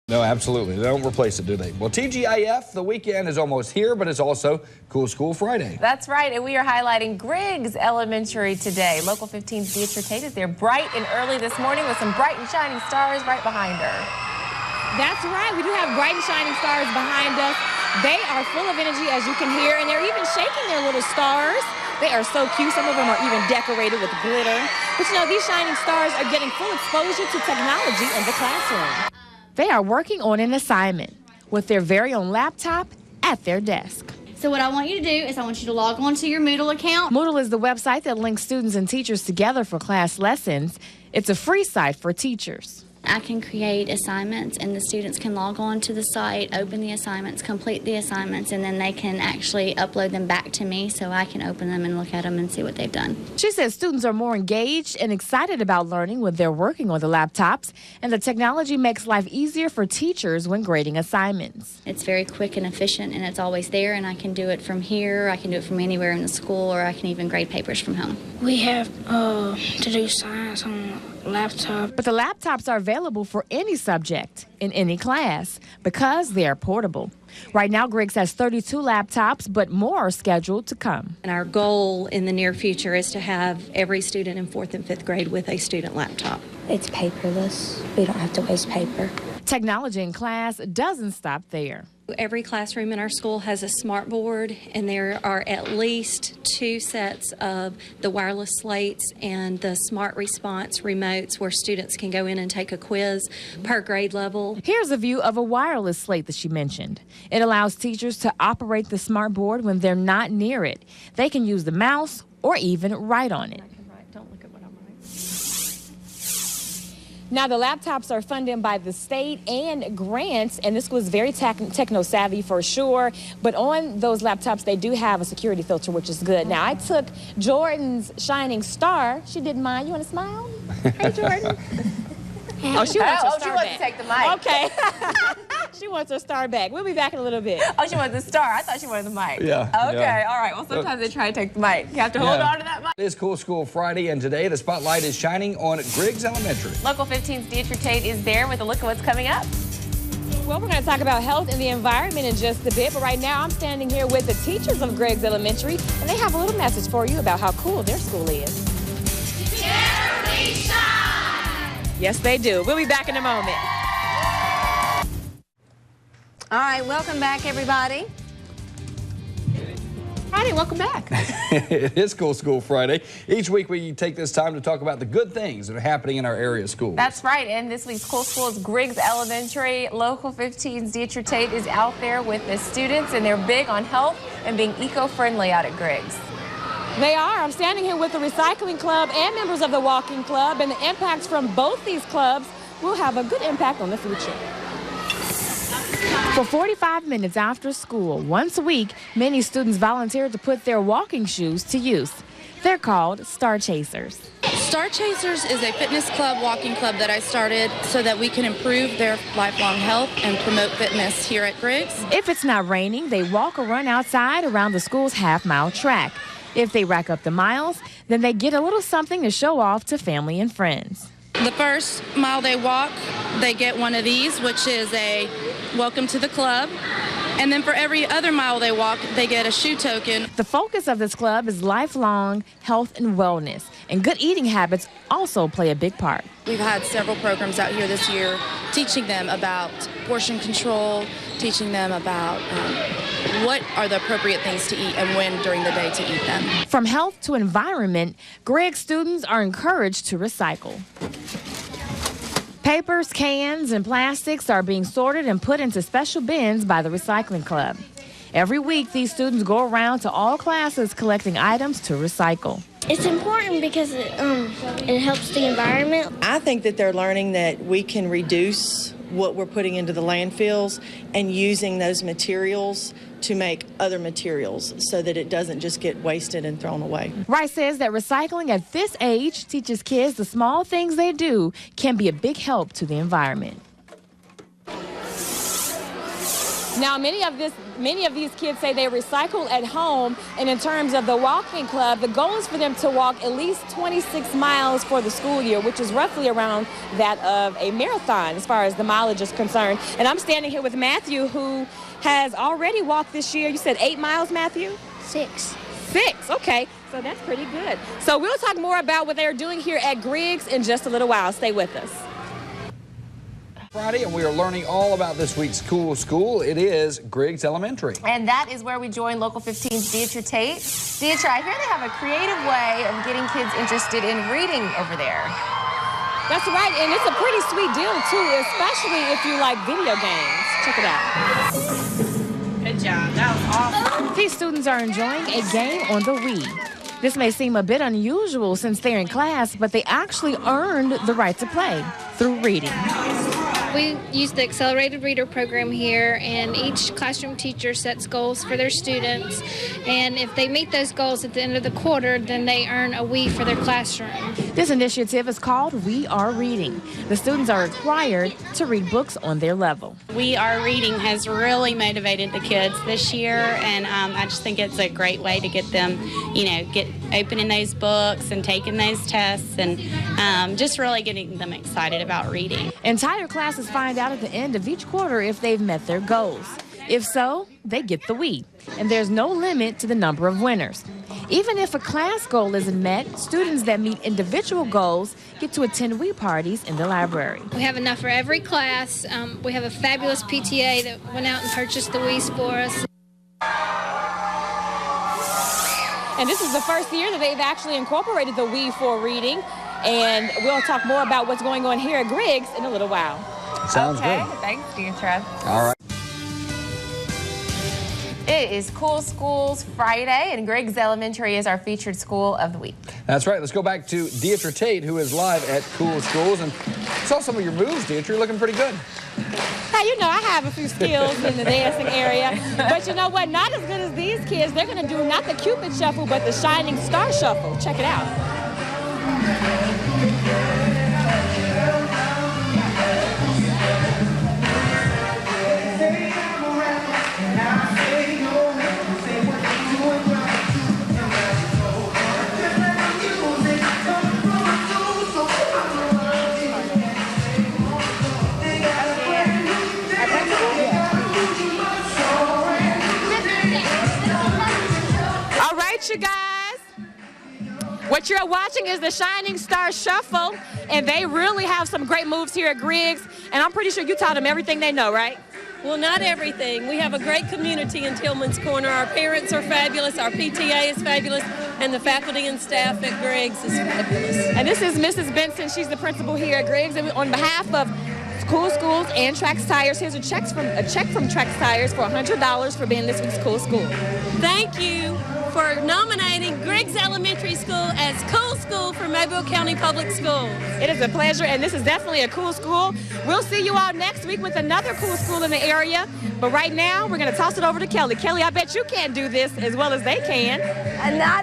No, absolutely. They don't replace it, do they? Well, TGIF, the weekend is almost here, but it's also Cool School Friday. That's right, and we are highlighting Griggs Elementary today. Local 15's Deidre Tate is there bright and early this morning with some bright and shining stars right behind her. That's right. We do have bright and shining stars behind us. They are full of energy, as you can hear, and they're even shaking their little stars. They are so cute. Some of them are even decorated with glitter. But you know, these shining stars are getting full exposure to technology in the classroom. They are working on an assignment with their very own laptop at their desk. So what I want you to do is I want you to log on to your Moodle account. Moodle is the website that links students and teachers together for class lessons. It's a free site for teachers. I can create assignments and the students can log on to the site, open the assignments, complete the assignments, and then they can actually upload them back to me so I can open them and look at them and see what they've done. She says students are more engaged and excited about learning when they're working on the laptops, and the technology makes life easier for teachers when grading assignments. It's very quick and efficient, and it's always there, and I can do it from here, I can do it from anywhere in the school, or I can even grade papers from home. We have to do science on laptop. But the laptops are available for any subject in any class because they are portable. Right now, Griggs has 32 laptops, but more are scheduled to come. And our goal in the near future is to have every student in 4th and 5th grade with a student laptop. It's paperless. We don't have to waste paper. Technology in class doesn't stop there. Every classroom in our school has a smart board, and there are at least 2 sets of the wireless slates and the smart response remotes where students can go in and take a quiz per grade level. Here's a view of a wireless slate that she mentioned. It allows teachers to operate the smart board when they're not near it. They can use the mouse or even write on it. Now, the laptops are funded by the state and grants, and this was very techno-savvy for sure. But on those laptops, they do have a security filter, which is good. Now, I took Jordan's shining star. She didn't mind. You want to smile? Hey, Jordan. Oh, she wants her star she wants back. to take the mic. Okay. She wants her star back. We'll be back in a little bit. Oh, she wanted the star. I thought she wanted the mic. Yeah. Okay, yeah. All right. Well, sometimes they try to take the mic. You have to hold on to that mic. It is Cool School Friday, and today the spotlight is shining on Griggs Elementary. Local 15's Deidre Tate is there with a look at what's coming up. Well, we're going to talk about health and the environment in just a bit, but right now I'm standing here with the teachers of Griggs Elementary, and they have a little message for you about how cool their school is. Together we shine! Yes, they do. We'll be back in a moment. All right, welcome back, everybody. Friday, welcome back. It is Cool School Friday. Each week we take this time to talk about the good things that are happening in our area schools. That's right, and this week's Cool School is Griggs Elementary. Local 15's Deidre Tate is out there with the students, and they're big on health and being eco-friendly out at Griggs. They are. I'm standing here with the Recycling Club and members of the Walking Club, and the impacts from both these clubs will have a good impact on the future. For 45 minutes after school, once a week, many students volunteer to put their walking shoes to use. They're called Star Chasers. Star Chasers is a fitness club, walking club that I started so that we can improve their lifelong health and promote fitness here at Griggs. If it's not raining, they walk or run outside around the school's half-mile track. If they rack up the miles, then they get a little something to show off to family and friends. The first mile they walk, they get one of these, which is a welcome to the club. And then for every other mile they walk, they get a shoe token. The focus of this club is lifelong health and wellness, and good eating habits also play a big part. We've had several programs out here this year teaching them about portion control, teaching them about what are the appropriate things to eat and when during the day to eat them. From health to environment, Griggs students are encouraged to recycle. Papers, cans, and plastics are being sorted and put into special bins by the Recycling Club. Every week, these students go around to all classes collecting items to recycle. It's important because it helps the environment. I think that they're learning that we can reduce what we're putting into the landfills and using those materials to make other materials so that it doesn't just get wasted and thrown away. Rice says that recycling at this age teaches kids the small things they do can be a big help to the environment. Now, many of these kids say they recycle at home, and in terms of the walking club, the goal is for them to walk at least 26 miles for the school year, which is roughly around that of a marathon as far as the mileage is concerned. And I'm standing here with Matthew, who has already walked this year. You said 8 miles, Matthew? 6. 6, okay. So that's pretty good. So we'll talk more about what they're doing here at Griggs in just a little while. Stay with us. Friday, and we are learning all about this week's cool school. It is Griggs Elementary. And that is where we join Local 15's Deidre Tate. Deidre, I hear they have a creative way of getting kids interested in reading over there. That's right, and it's a pretty sweet deal, too, especially if you like video games. Check it out. Good job. That was awesome. These students are enjoying a game on the Wii. This may seem a bit unusual since they're in class, but they actually earned the right to play through reading. We use the accelerated reader program here, and each classroom teacher sets goals for their students, and if they meet those goals at the end of the quarter, then they earn a Wii for their classroom. This initiative is called We Are Reading. The students are required to read books on their level. We Are Reading has really motivated the kids this year, and I just think it's a great way to get them, get opening those books and taking those tests, and just really getting them excited about reading. Entire classes find out at the end of each quarter if they've met their goals. If so, they get the Wii, and there's no limit to the number of winners. Even if a class goal isn't met, students that meet individual goals get to attend Wii parties in the library. We have enough for every class. We have a fabulous PTA that went out and purchased the Wiis for us. And this is the first year that they've actually incorporated the Wii for reading, and we'll talk more about what's going on here at Griggs in a little while. Sounds good. Thanks, Deidre. All right. It is Cool Schools Friday, and Griggs Elementary is our featured school of the week. That's right. Let's go back to Deidre Tate, who is live at Cool Schools. And saw some of your moves, Deidre. You're looking pretty good. Hey, I have a few skills in the dancing area. But you know what? Not as good as these kids. They're going to do not the Cupid Shuffle, but the Shining Star Shuffle. Check it out. You guys, what you're watching is the Shining Star Shuffle, and they really have some great moves here at Griggs, and I'm pretty sure you taught them everything they know, right? Well, not everything. We have a great community in Tillman's Corner. Our parents are fabulous, our PTA is fabulous, and the faculty and staff at Griggs is fabulous. And this is Mrs. Benson. She's the principal here at Griggs, and on behalf of Cool Schools and Trax Tires, here's a check from Trax Tires for $100 for being this week's Cool School. Thank you for nominating Griggs Elementary School as Cool School for Mobile County Public Schools. It is a pleasure, and this is definitely a cool school. We'll see you all next week with another cool school in the area. But right now, we're going to toss it over to Kelly. Kelly, I bet you can't do this as well as they can. Not